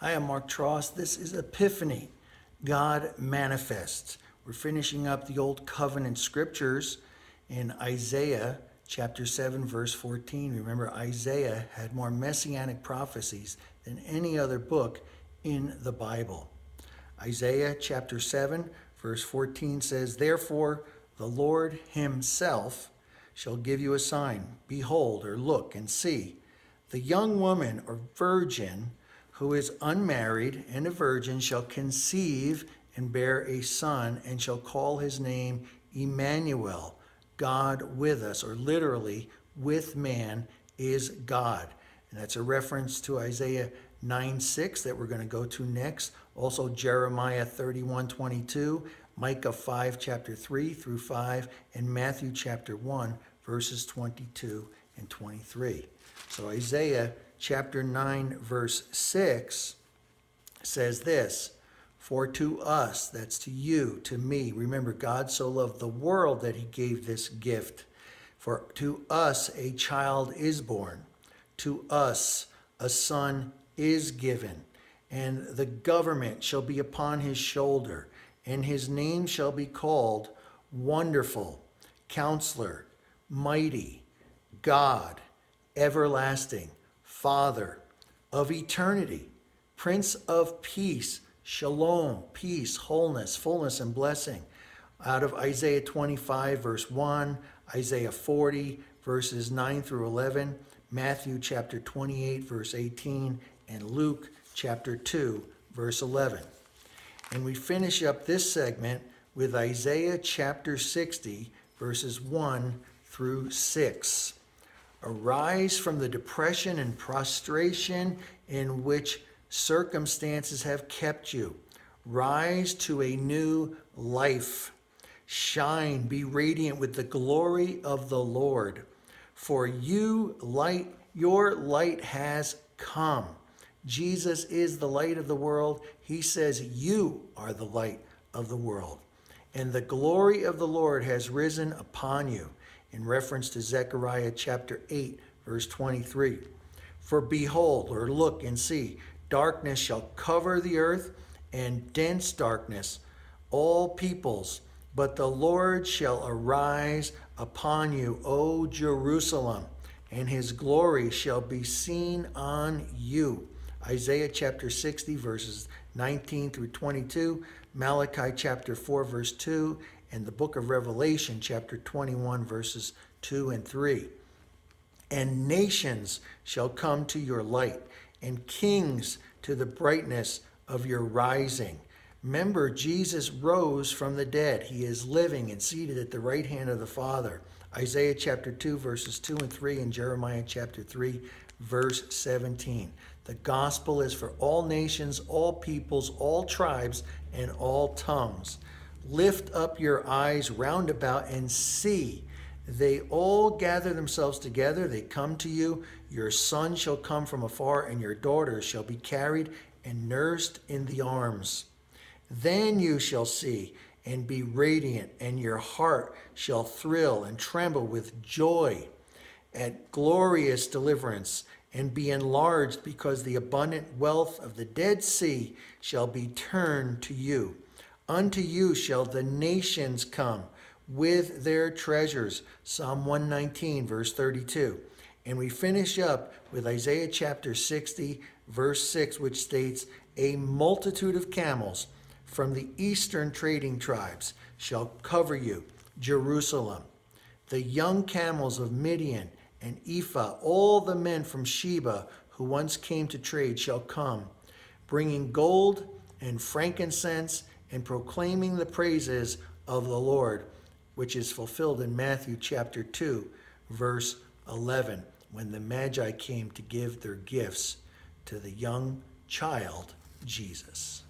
Hi, I'm Mark Tross. This is Epiphany, God Manifests. We're finishing up the Old Covenant scriptures in Isaiah chapter 7, verse 14. Remember, Isaiah had more messianic prophecies than any other book in the Bible. Isaiah chapter 7, verse 14 says, "Therefore the Lord himself shall give you a sign. Behold, or look and see, the young woman or virgin who is unmarried and a virgin shall conceive and bear a son, and shall call his name Emmanuel, God with us," or literally, with man is God. And that's a reference to Isaiah 9:6 that we're going to go to next. Also Jeremiah 31:22, Micah 5, chapter 3 through 5, and Matthew chapter 1, verses 22 and 23. So Isaiah chapter 9, verse 6 says this, "For to us," that's to you, to me, remember, God so loved the world that he gave this gift. "For to us a child is born, to us a son is given, and the government shall be upon his shoulder, and his name shall be called Wonderful, Counselor, Mighty, God, Everlasting, Father of eternity, Prince of Peace." Shalom, peace, wholeness, fullness, and blessing. Out of Isaiah 25, verse 1, Isaiah 40, verses 9 through 11, Matthew chapter 28, verse 18, and Luke chapter 2, verse 11. And we finish up this segment with Isaiah chapter 60, verses 1 through 6. "Arise from the depression and prostration in which circumstances have kept you. Rise to a new life. Shine, be radiant with the glory of the Lord. For your light has come." Jesus is the light of the world. He says you are the light of the world. "And the glory of the Lord has risen upon you," in reference to Zechariah chapter 8, verse 23. "For behold," or look and see, "darkness shall cover the earth, and dense darkness all peoples. But the Lord shall arise upon you, O Jerusalem, and his glory shall be seen on you." Isaiah chapter 60, verses 19 through 22, Malachi chapter 4, verse 2, and the book of Revelation chapter 21, verses 2 and 3. "And nations shall come to your light, and kings to the brightness of your rising." Remember, Jesus rose from the dead. He is living and seated at the right hand of the Father. Isaiah chapter 2, verses 2 and 3, and Jeremiah chapter 3, verse 17. The gospel is for all nations, all peoples, all tribes, and all tongues. "Lift up your eyes round about and see. They all gather themselves together. They come to you. Your son shall come from afar, and your daughters shall be carried and nursed in the arms. Then you shall see and be radiant, and your heart shall thrill and tremble with joy at glorious deliverance, and be enlarged, because the abundant wealth of the Dead Sea shall be turned to you. Unto you shall the nations come with their treasures." Psalm 119, verse 32. And we finish up with Isaiah chapter 60, verse 6, which states, "A multitude of camels from the eastern trading tribes shall cover you, Jerusalem. The young camels of Midian and Ephah, all the men from Sheba who once came to trade, shall come, bringing gold and frankincense and proclaiming the praises of the Lord," which is fulfilled in Matthew chapter 2, verse 11, when the Magi came to give their gifts to the young child, Jesus.